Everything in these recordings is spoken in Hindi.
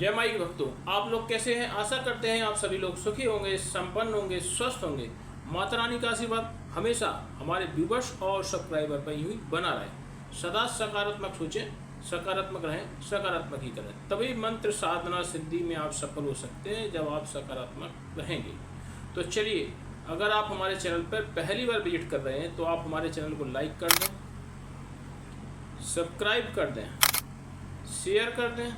जय माई भक्तों, आप लोग कैसे हैं? आशा करते हैं आप सभी लोग सुखी होंगे, संपन्न होंगे, स्वस्थ होंगे। माता रानी का आशीर्वाद हमेशा हमारे व्यूवर्स और सब्सक्राइबर पर यूं ही बना रहे। सदा सकारात्मक सोचें, सकारात्मक रहें, सकारात्मक ही करें, तभी मंत्र साधना सिद्धि में आप सफल हो सकते हैं जब आप सकारात्मक रहेंगे। तो चलिए, अगर आप हमारे चैनल पर पहली बार विजिट कर रहे हैं तो आप हमारे चैनल को लाइक कर दें, सब्सक्राइब कर दें, शेयर कर दें,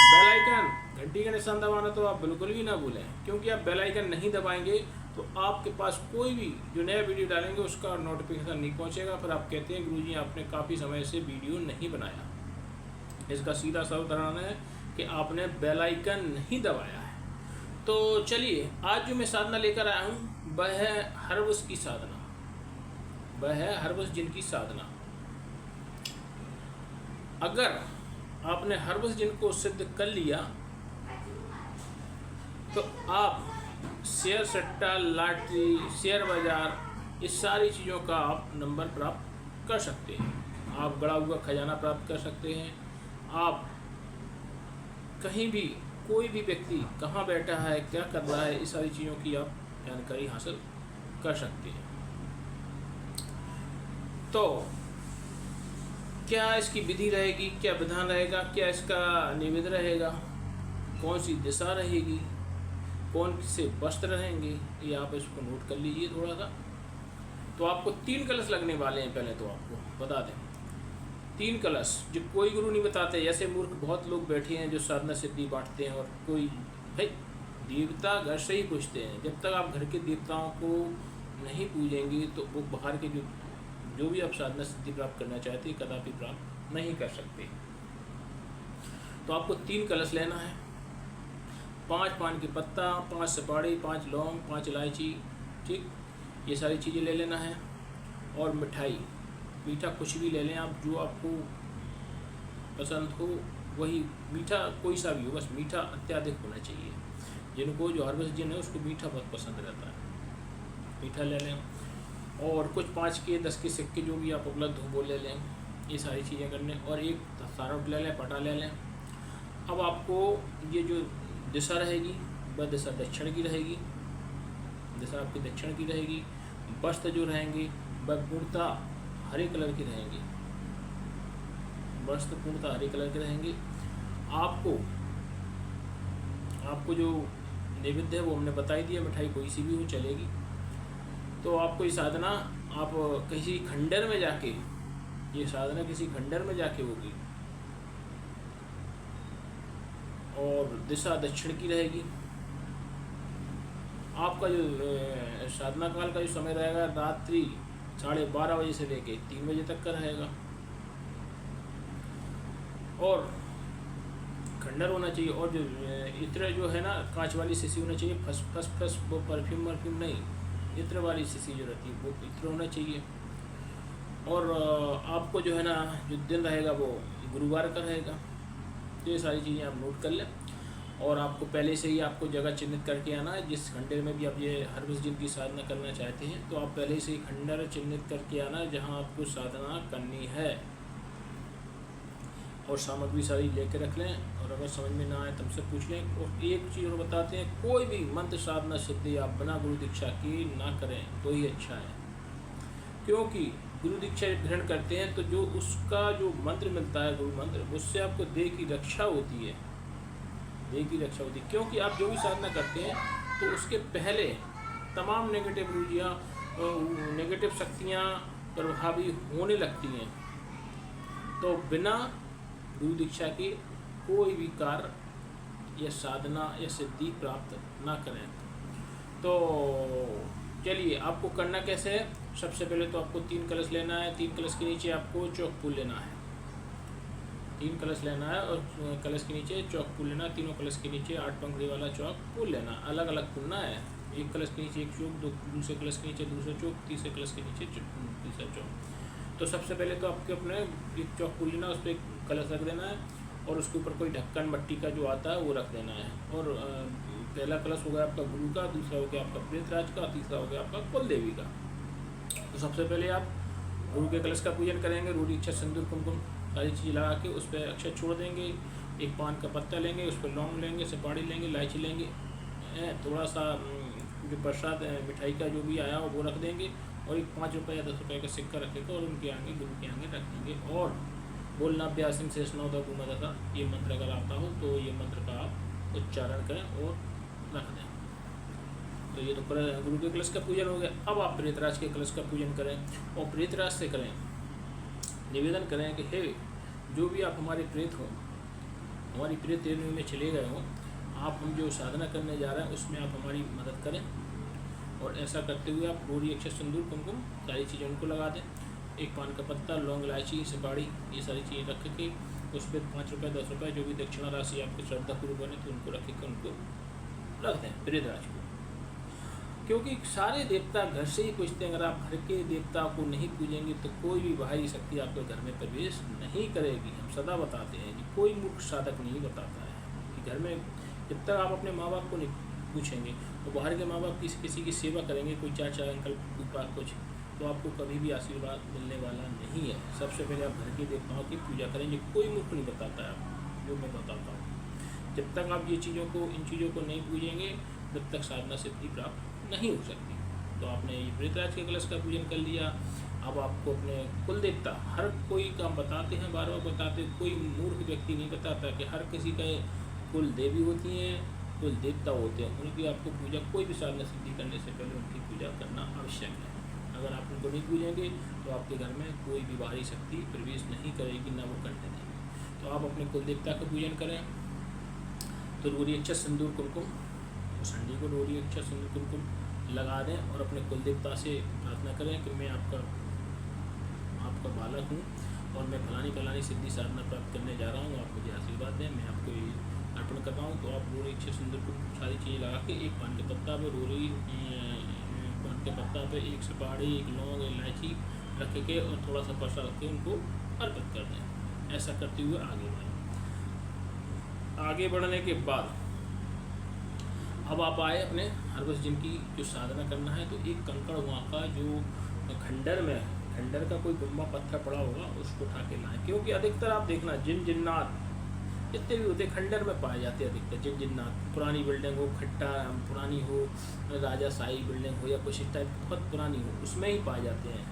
बेल आइकन घंटी का निशान दबाना तो आप बिल्कुल भी ना भूलें, क्योंकि आप बेल आइकन नहीं दबाएंगे तो आपके पास कोई भी जो नया वीडियो डालेंगे उसका नोटिफिकेशन नहीं पहुंचेगा। फिर आप कहते हैं गुरुजी आपने काफ़ी समय से वीडियो नहीं बनाया। इसका सीधा सा उदाहरण है कि आपने बेल आइकन नहीं दबाया है। तो चलिए, आज जो मैं साधना लेकर आया हूँ वह है हर्बस की साधना, वह है हर्बस जिन की साधना। अगर आपने हर्बस जिन को सिद्ध कर लिया तो आप शेयर सट्टा, लॉटरी, शेयर बाजार, इस सारी चीज़ों का आप नंबर प्राप्त कर सकते हैं। आप गड़ा हुआ खजाना प्राप्त कर सकते हैं। आप कहीं भी, कोई भी व्यक्ति कहाँ बैठा है, क्या कर रहा है, इस सारी चीज़ों की आप जानकारी हासिल कर सकते हैं। तो क्या इसकी विधि रहेगी, क्या विधान रहेगा, क्या इसका निवेद रहेगा, कौन सी दिशा रहेगी, कौन से वस्त्र रहेंगे, ये आप इसको नोट कर लीजिए थोड़ा सा। तो आपको 3 कलश लगने वाले हैं। पहले तो आपको बता दें, 3 कलश जो कोई गुरु नहीं बताते। ऐसे मूर्ख बहुत लोग बैठे हैं जो साधना सिद्धि बांटते हैं, और कोई भाई देवता घर से ही पूछते हैं। जब तक आप घर के देवताओं को नहीं पूजेंगे तो वो बाहर के जो भी आप साधना सिद्धि प्राप्त करना चाहते हैं कदापि प्राप्त नहीं कर सकते। तो आपको 3 कलश लेना है, 5 पान के पत्ता, 5 सुपारी, 5 लौंग, 5 इलायची, ठीक, ये सारी चीज़ें ले लेना है। और मिठाई, मीठा कुछ भी ले लें आप, जो आपको पसंद हो वही मीठा, कोई सा भी हो, बस मीठा अत्याधिक होना चाहिए। जिनको जो हर्बस जिन है उसको मीठा बहुत पसंद रहता है, मीठा ले लें। और कुछ 5 के 10 के सिक्के जो भी आप उपलब्ध हो वो ले लें। ये सारी चीज़ें कर लें। और एक सारोट ले लें, पटा ले लें। अब आपको ये जो दिशा रहेगी वह दिशा दक्षिण की रहेगी, दिशा आपकी दक्षिण की रहेगी। वस्त्र जो रहेंगे वह पूर्णतः हरे कलर के रहेंगे, वस्त्र पूर्णतः हरे कलर के रहेंगे। आपको जो नैवेद्य है वो हमने बता ही दिया, मिठाई कोई सी भी हो चलेगी। तो आपको ये साधना आप किसी खंडर में जाके, ये साधना किसी खंडर में जाके होगी। और दिशा दक्षिण की रहेगी। आपका जो साधना काल का जो समय रहेगा रात्रि 12:30 बजे से लेके 3 बजे तक का रहेगा। और खंडर होना चाहिए। और जो इत्र जो है ना, कांच वाली शीशी होना चाहिए। फस वो परफ्यूम नहीं, इत्र वाली शीशी जो रहती है वो इत्र होना चाहिए। और आपको जो है ना, जो दिन रहेगा वो गुरुवार का रहेगा। तो ये सारी चीज़ें आप नोट कर लें। और आपको पहले से ही आपको जगह चिन्हित करके आना है। जिस खंडर में भी आप ये हर्बस जिन की साधना करना चाहते हैं तो आप पहले से ही खंडर चिन्हित करके आना है जहाँ आपको साधना करनी है। और सामग्री सारी लेके रख लें। और अगर समझ में ना आए तब से पूछ लें। और एक चीज़ और बताते हैं, कोई भी मंत्र साधना सिद्धि आप बिना गुरु दीक्षा की ना करें तो ही अच्छा है। क्योंकि गुरु दीक्षा ग्रहण करते हैं तो जो उसका जो मंत्र मिलता है, गुरु मंत्र, उससे आपको देह की रक्षा होती है, देह की रक्षा होती है। क्योंकि आप जो भी साधना करते हैं तो उसके पहले तमाम नेगेटिव ऊर्जा, नेगेटिव शक्तियाँ प्रभावी होने लगती हैं। तो बिना गुरु दीक्षा के कोई भी कार्य या साधना या सिद्धि प्राप्त ना करें। तो चलिए, आपको करना कैसे है। सबसे पहले तो आपको 3 कलश लेना है। 3 कलश के नीचे आपको चौक फूल लेना है। 3 कलश लेना है और कलश के नीचे चौक फूल लेना है। तीनों कलश के नीचे 8 पंखुड़ी वाला चौक फूल लेना, अलग अलग फूलना है। एक कलश के नीचे एक चौक, दूसरे कलश के नीचे दूसरा चौक, तीसरे कलश के नीचे तीसरा चौक। तो सबसे पहले तो आपके अपने एक चौक फूल लेना, उस पर एक कलश रख देना है और उसके ऊपर कोई ढक्कन मट्टी का जो आता है वो रख देना है। और पहला कलश हो गया आपका गुरु का, दूसरा हो गया आपका प्रेतराज का, तीसरा हो गया आपका कुल देवी का। तो सबसे पहले आप गुरु के कलश का पूजन करेंगे। रूढ़ी, इच्छा, सिंदूर, कुमकुम सारी चीज़ लगा के उस पर अक्षर छोड़ देंगे। एक पान का पत्ता लेंगे, उस पर लौंग लेंगे, सुपारी लेंगे, इलायची लेंगे, थोड़ा सा जो प्रसाद मिठाई का जो भी आया हो वो रख देंगे, और एक 5 रुपये या 10 रुपये का सिक्का रखेगा और उनके आगे गुरु के आगे रख देंगे, और बोलना अभ्यासम शेषनावता भूमदा, ये मंत्र अगर आता हो तो ये मंत्र का आप उच्चारण करें और रख दें। तो ये तो गुरु के कलश का पूजन हो गया। अब आप प्रेतराज के कलश का पूजन करें, और प्रेतराज से करें, निवेदन करें कि हे जो भी आप हमारे प्रेत हो, हमारी प्रेत योनि में चले गए हों, आप हम जो साधना करने जा रहे हैं उसमें आप हमारी मदद करें। और ऐसा करते हुए आप रोरी, अक्षत, सिंदूर, कुमकुम सारी चीज़ें उनको लगा दें। एक पान का पत्ता, लौंग, इलायची, सुपारी, ये सारी चीज़ें रख के उस पर 5 रुपये 10 रुपये जो भी दक्षिणा राशि आपकी श्रद्धापूर्वक बने तो उनको रख के उनको रख दें प्रेतराज को। क्योंकि सारे देवता घर से ही पूछते हैं, अगर आप घर के देवता को नहीं पूजेंगे तो कोई भी बाहरी शक्ति आपके घर में प्रवेश नहीं करेगी। हम सदा बताते हैं कि कोई मूर्ख साधक नहीं बताता है कि घर में जब तक आप अपने माँ बाप को नहीं पूछेंगे तो बाहर के माँ बाप किसी की सेवा करेंगे, कोई चाचा अंकल फूफा कुछ, तो आपको कभी भी आशीर्वाद मिलने वाला नहीं है। सबसे पहले आप घर के देवताओं की पूजा करेंगे, कोई मूर्ख नहीं बताता है आपको, जो मैं बताता हूँ। जब तक आप ये चीज़ों को, इन चीज़ों को नहीं पूजेंगे तब तक साधना सिद्धि प्राप्त नहीं हो सकती। तो आपने ये प्रेतराज के कलश का पूजन कर लिया। अब आपको अपने कुल देवता, हर कोई का बताते हैं, बार बार बताते, कोई मूर्ख व्यक्ति नहीं बताता कि हर किसी का कुल देवी होती हैं, कुल देवता होते हैं, उनकी आपको पूजा, कोई भी साधना सिद्धि करने से पहले उनकी पूजा करना आवश्यक है। अगर आप उनको नहीं पूजेंगे तो आपके घर में कोई भी बाहरी शक्ति प्रवेश नहीं करेगी, ना वो करने देंगे। तो आप अपने कुल देवता का पूजन करें। तो रोरी, अक्षत, सिंदूर, कुमकुम, संडे को रोरी, अक्षत, सिंदूर, कुमकुम लगा दें और अपने कुल देवता से प्रार्थना करें कि मैं आपका बालक हूँ और मैं फलानी सिद्धि साधना प्राप्त करने जा रहा हूँ, आप मुझे आशीर्वाद दें, मैं आपको अर्पण कर रहा हूँ। तो आप रोरी, अक्षत, सिंदूर, कुमकुम सारी चीज़ें लगा के एक पान के पत्ता पे रोरी, पान के पत्ता पे एक सुपारी, एक लौंग, इलायची रख के और थोड़ा सा प्रसाद रख के उनको अर्पित कर दें। ऐसा करते हुए आगे बढ़ें। आगे बढ़ने के बाद अब आप आए अपने हरबस जिनकी जो साधना करना है, तो एक कंकड़ वहाँ का जो खंडर का कोई गुम्मा पत्थर पड़ा होगा उसको उठा के लाएँ। क्योंकि अधिकतर आप देखना जिन्नात जितने भी होते खंडर में पाए जाते हैं। अधिकतर जिन्नात, पुरानी बिल्डिंग हो, खट्टा पुरानी हो, राजाशाही बिल्डिंग हो या कुछ इस टाइप बहुत पुरानी हो, उसमें ही पाए जाते हैं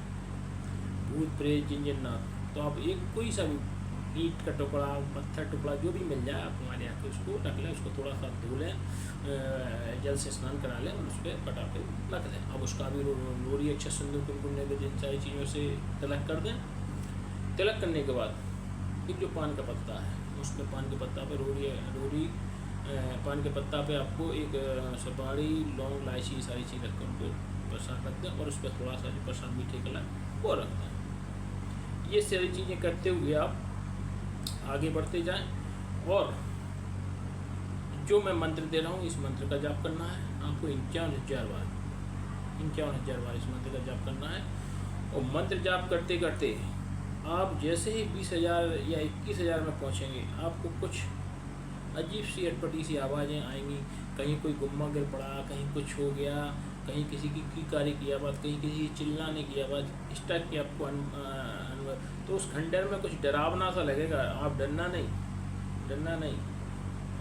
भूत प्रेत जिन्नात। तो आप एक कोई सा भी ईंट का टुकड़ा, पत्थर टुकड़ा जो भी मिल जाए आप हमारे यहाँ के उसको रख लें, उसको थोड़ा सा धो लें, जल से स्नान करा लें और उस पर पटाखे रख दें। अब उसका भी रोरी, अक्षत, सिंदूर, कुमकुम नैवेद्य इन सारी चीज़ों से तिलक कर दें। तिलक करने के बाद एक जो पान का पत्ता है उसमें पान के पत्ता पे रोरी पान के पत्ता पे आपको एक सुपारी, लौंग, इलायची सारी चीज़ रख कर उनको प्रसाद रख दें और उस पर थोड़ा सा जो प्रसाद मीठे कलर वो रख दें। ये सारी चीज़ें करते हुए आप आगे बढ़ते जाएं और जो मैं मंत्र दे रहा हूँ इस मंत्र का जाप करना है आपको 51,000 बार इस मंत्र का जाप करना है। और मंत्र जाप करते करते आप जैसे ही 20,000 या 21,000 में पहुँचेंगे आपको कुछ अजीब सी अटपटी सी आवाज़ें आएंगी। कहीं कोई गुम्मा गिर पड़ा, कहीं कुछ हो गया, कहीं किसी की कीकारी की आवाज़, कहीं किसी की चिल्लाने की आवाज़, इस टाइप की आपको अनुभव। तो उस खंडर में कुछ डरावना सा लगेगा, आप डरना नहीं।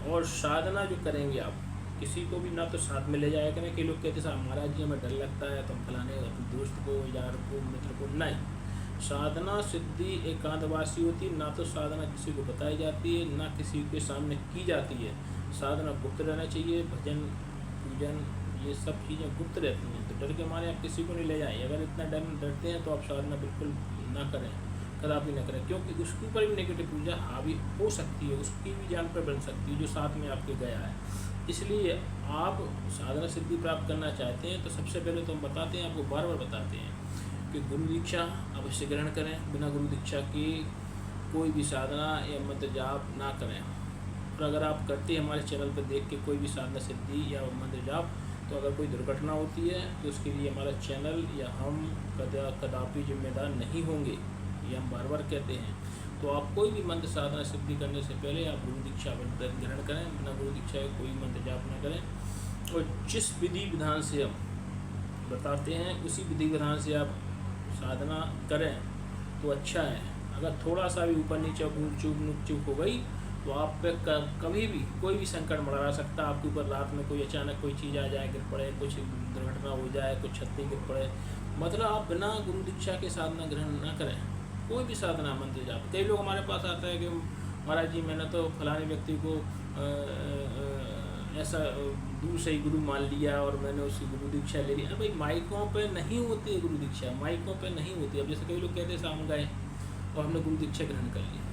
और साधना जो करेंगे आप किसी को भी ना तो साथ में ले जाया करें कि लोग कहते हैं महाराज जी हमें डर लगता है तो हम फलाने अपने दोस्त को, यार को, मित्र को, नहीं। साधना सिद्धि एकांतवासी होती है, ना तो साधना किसी को बताई जाती है, ना किसी के सामने की जाती है। साधना गुप्त रहना चाहिए, भजन पूजन ये सब चीज़ें गुप्त रहती हैं। तो डर के मारे आप किसी को नहीं ले जाएं। अगर इतना डरते हैं तो आप साधना बिल्कुल ना करें, कदापि ना करें, क्योंकि उसके ऊपर भी नेगेटिव ऊर्जा हावी हो सकती है, उसकी भी जान पर बन सकती है जो साथ में आपके गया है। इसलिए आप साधना सिद्धि प्राप्त करना चाहते हैं तो सबसे पहले तो हम बताते हैं, आपको बार बार बताते हैं कि गुरु दीक्षा अवश्य ग्रहण करें। बिना गुरु दीक्षा की कोई भी साधना या मंत्र जाप ना करें। और अगर आप करते हैं हमारे चैनल पर देख के कोई भी साधना सिद्धि या मंत्र जाप, तो अगर कोई दुर्घटना होती है तो उसके लिए हमारा चैनल या हम कदापि जिम्मेदार नहीं होंगे, ये हम बार बार कहते हैं। तो आप कोई भी मंत्र साधना सिद्धि करने से पहले आप गुरु दीक्षा ग्रहण करें। बिना गुरु दीक्षा के कोई मंत्र जाप न करें। और जिस विधि विधान से हम बताते हैं उसी विधि विधान से आप साधना करें तो अच्छा है। अगर थोड़ा सा भी ऊपर नीचे चूक हो गई तो आप पे कभी भी कोई भी संकट मंडरा सकता है आपके ऊपर। रात में कोई अचानक कोई चीज़ आ जाए, गिर पड़े, कुछ दुर्घटना हो जाए, कुछ छत्ती गिर पड़े, मतलब आप बिना गुरु दीक्षा के साधना ग्रहण ना करें, कोई भी साधना मंत्र जाप। कई लोग हमारे पास आता है कि महाराज जी मैंने तो फलाने व्यक्ति को ऐसा दूर से ही गुरु मान लिया और मैंने उसकी गुरु दीक्षा ले ली। अरे भाई माइकों पे नहीं होती है गुरु दीक्षा, माइकों पे नहीं होती है। अब जैसे कई लोग कहते हैं सामने गए और हमने गुरु दीक्षा ग्रहण कर ली,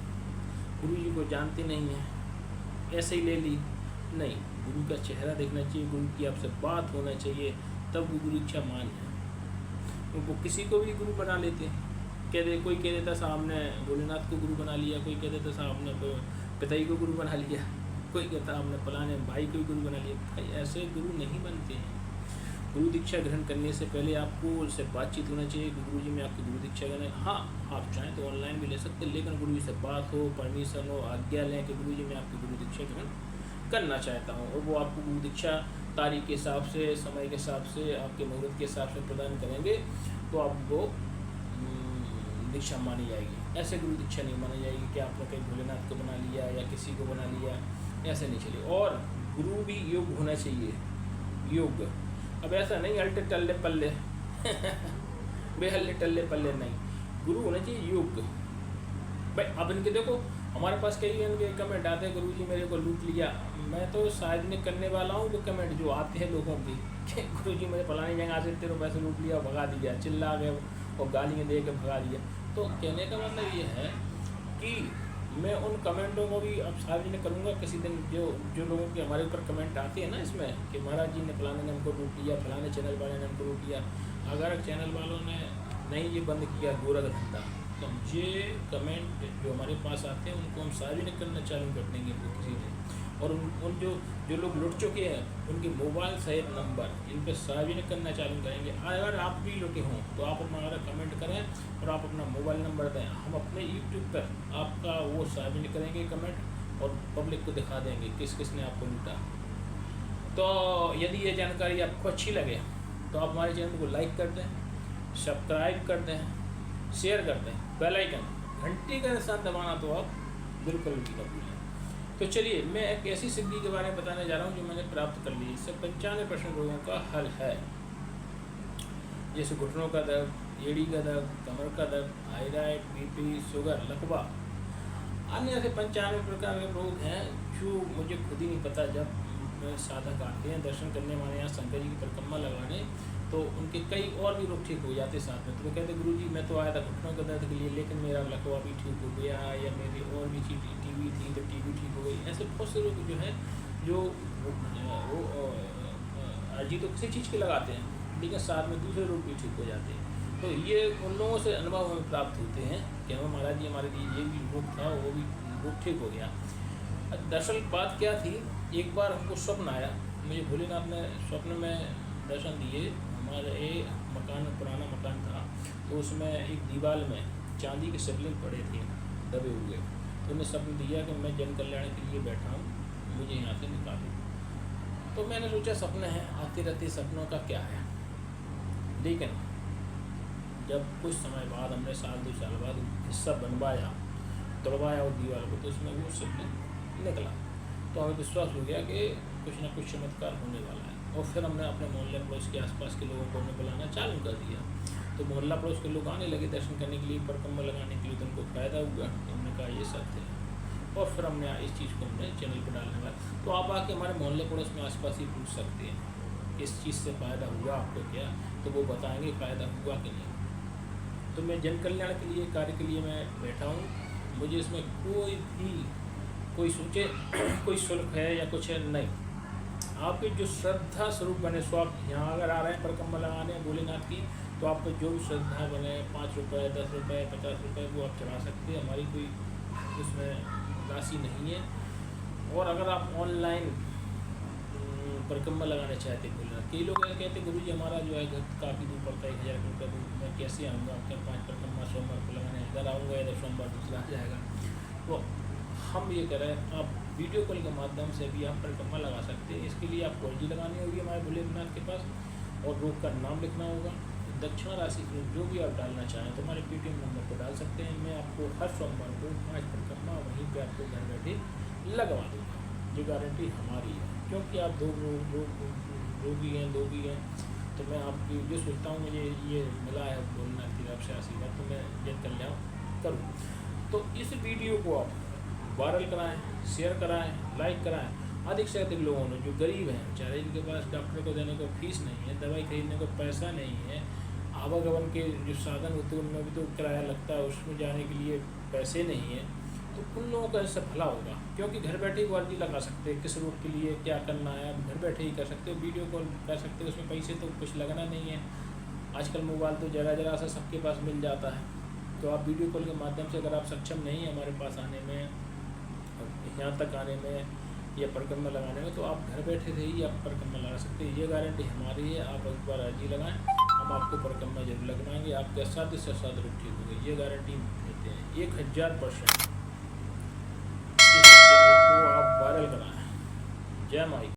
गुरु जी को जानते नहीं है, ऐसे ही ले ली। नहीं, गुरु का चेहरा देखना चाहिए, गुरु की आपसे बात होना चाहिए, तब वो गुरु दीक्षा मान है। वो किसी को भी गुरु बना लेते हैं, कोई कह देता साहब ने भोलेनाथ को गुरु बना लिया, कोई कह देता साहब ने पिताई को गुरु बना लिया, कोई कहता हमने फलाने भाई को गुरु बना लिया। भाई ऐसे गुरु नहीं बनते हैं। गुरु दीक्षा ग्रहण करने से पहले आपको उससे बातचीत होना चाहिए कि गुरु जी मैं आपकी गुरु दीक्षा ग्रहण, हाँ आप चाहें तो ऑनलाइन भी ले सकते हैं, लेकिन गुरु जी से बात हो, परमिशन हो, आज्ञा लें कि गुरु जी मैं आपकी गुरु दीक्षा ग्रहण करना चाहता हूँ, और वो आपको गुरु दीक्षा तारीख के हिसाब से, समय के हिसाब से, आपके मुहूर्त के हिसाब से प्रदान करेंगे, तो आपको दीक्षा मानी जाएगी। ऐसे गुरु दीक्षा नहीं मानी जाएगी कि आपने कहीं भोलेनाथ को बना लिया या किसी को बना लिया, ऐसे नहीं चलिए। और गुरु भी योग होना चाहिए, योग। अब ऐसा नहीं हल्टे टल्ले पल्ले बेहल्ले टल्ले पल्ले नहीं, गुरु होना चाहिए योग। भाई अब इनके देखो हमारे पास कई इनके कमेंट आते हैं, गुरु जी मेरे को लूट लिया। मैं तो शायद नहीं करने वाला हूँ वो कमेंट जो आते हैं लोगों की कि गुरु जी मेरे फलानी जगह से तेरे पैसे लूट लिया, भगा दिया, चिल्ला गए और गालियाँ दे के भगा दिया। तो कहने का मतलब ये है कि मैं उन कमेंटों को भी अब सार्वजनिक करूँगा किसी दिन। जो लोगों के हमारे ऊपर कमेंट आते हैं ना इसमें कि महाराज जी ने फलाने ने हमको लूट लिया, फलाने चैनल वाले ने हमको लूट लिया, अगर चैनल वालों ने नहीं ये बंद किया गोरा का धंधा, तो ये कमेंट जो हमारे पास आते हैं उनको हम सार्वजनिक करना चालू कर देंगे किसी दिन। और उन जो लोग लुट चुके हैं उनके मोबाइल सहित नंबर इन पर सार्वजनिक करना चालू करेंगे। अगर आप भी लुटे हों तो आप हमारा कमेंट करें और आप अपना मोबाइल नंबर दें, हम अपने यूट्यूब पर आपका वो सार्वजनिक करेंगे कमेंट और पब्लिक को दिखा देंगे किस किस ने आपको लूटा। तो यदि ये जानकारी आपको अच्छी लगे तो आप हमारे चैनल को लाइक कर दें, सब्सक्राइब कर दें, शेयर कर दें, बेल आइकन घंटी का निशान दबाना तो आप बिल्कुल भी न भूलें। तो चलिए मैं एक ऐसी सिद्धि के बारे में बताने जा रहा हूँ जो मैंने प्राप्त कर ली। इससे 95% रोगों का हल है, जैसे घुटनों का दर्द, एड़ी का दर्द, कमर का दर्द, थायराइड, बीपी, शुगर, लकवा, अन्य ऐसे 95 प्रकार के रोग हैं जो मुझे खुद ही नहीं पता। जब साधक आते हैं दर्शन करने हमारे यहाँ शंकर जी की परिक्रमा लगाने, तो उनके कई और भी रोग ठीक हो जाते साथ में। तो वो कहते गुरु जी मैं तो आया था घुटनों के दर्द के लिए, लेकिन मेरा लकवा भी ठीक हो गया, या मेरी और भी चीज़ टीबी थी तो टीबी ठीक हो गई। ऐसे बहुत से रोग जो हैं जो वो अर्जी तो किसी चीज़ के लगाते हैं लेकिन साथ में दूसरे रोग भी ठीक हो जाते हैं। तो ये उन लोगों से अनुभव हमें प्राप्त होते हैं कि हमें महाराज जी हमारे लिए ये भी रोग था, वो भी रोग ठीक हो गया। दरअसल बात क्या थी, एक बार हमको स्वप्न आया, मुझे भोलेनाथ ने स्वप्न में दर्शन दिए। हमारे मकान में पुराना मकान था, तो उसमें एक दीवार में चांदी के शिवलिंग पड़े थे दबे हुए। तो उन्हें स्वप्न दिया कि मैं जन कल्याण के लिए बैठा हूँ, मुझे यहाँ से निकालो। तो मैंने सोचा सपने हैं, आते रहते सपनों का क्या है। लेकिन जब कुछ समय बाद हमने साल 2 साल बाद हिस्सा बनवाया, तोड़वाया और दीवार को, तो उसमें वो शिवलिंग निकला। तो हमें विश्वास हो गया कि कुछ ना कुछ चमत्कार होने वाला है। और फिर हमने अपने मोहल्ला पड़ोस के आसपास के लोगों को हमें बुलाना चालू कर दिया। तो मोहल्ला पड़ोस के लोग आने लगे दर्शन करने के लिए, परिक्रमा लगाने के लिए। तो उनको फ़ायदा हुआ, तो हमने कहा ये सब थे। और फिर हमने इस चीज़ को हमने चैनल पर डालने लगा। तो आप आके हमारे मोहल्ले पड़ोस में आसपास ही पूछ सकते हैं इस चीज़ से फ़ायदा हुआ आपको क्या, तो वो बताएँगे फ़ायदा हुआ कि नहीं। तो मैं जन कल्याण के लिए कार्य के लिए मैं बैठा हूँ। मुझे इसमें कोई सोचे कोई शुल्क है या कुछ है नहीं। आपके जो श्रद्धा स्वरूप बने, सो आप यहाँ अगर आ रहे हैं परिक्रमा लगाने भोलेनाथ की, तो आपको जो भी श्रद्धा बने, 5 रुपये, 10 रुपये, 50 रुपये, वो आप चढ़ा सकते हैं। हमारी कोई उसमें राशि नहीं है। और अगर आप ऑनलाइन परिक्रमा लगाना चाहते हैं भोलेनाथ, कई लोग कहते हैं गुरु जी हमारा जो है घर काफ़ी दूर पड़ता है, 1000 किलोमीटर दूर, मैं कैसे आऊँगा आपके 5 परिक्रमा सोमवार को लगाने, इधर आऊँगा, इधर सोमवार दूसरा आ जाएगा। तो हम ये करें, आप वीडियो कॉल के माध्यम से भी आप परिक्रमा लगा सकते हैं। इसके लिए आपको अर्जी लगानी होगी हमारे भोलेनाथ के पास, और रोग का नाम लिखना होगा, दक्षिणा राशि जो भी आप डालना चाहें तो हमारे पेटीएम नंबर पर डाल सकते हैं। मैं आपको हर सोमवार को 5 परिक्रमा वहीं पे आपको घर बैठे लगवा दूँगा, ये गारंटी हमारी है। क्योंकि आप रोगी हैं, तो मैं आपकी जो सोचता हूँ मुझे ये मिला है बोलना कि आपसे आशीर्वाद, तो मैं ये कल्याण करूँ। तो इस वीडियो को आप वायरल कराएं, शेयर कराएं, लाइक कराएं, अधिक से अधिक लोगों ने जो गरीब हैं बेचारे, जिनके पास डॉक्टर को देने को फीस नहीं है, दवाई खरीदने को पैसा नहीं है, आवागमन के जो साधन होते हैं उनमें भी तो किराया लगता है, उसमें जाने के लिए पैसे नहीं है, तो उन लोगों का इससे भला होगा। क्योंकि घर बैठे ही अर्जी लगा सकते हैं, किस रोग के लिए क्या करना है आप घर बैठे ही कर सकते हो, वीडियो कॉल कर सकते हो, उसमें पैसे तो कुछ लगना नहीं है। आजकल मोबाइल तो जरा सा सबके पास मिल जाता है। तो आप वीडियो कॉल के माध्यम से अगर आप सक्षम नहीं है हमारे पास आने में, यहाँ तक आने में या परिक्रमा लगाने में, तो आप घर बैठे थे ही आप परिक्रमा लगा सकते हैं। ये गारंटी हमारी है। आप एक बार अर्जी लगाएं, हम आपको परिक्रमा जरूर लगवाएंगे, आपके असाध्य से असाध्य रोग ठीक होंगे, ये गारंटी देते हैं 1000%। इस चैनल को आप वायरल कराएं। जय माई।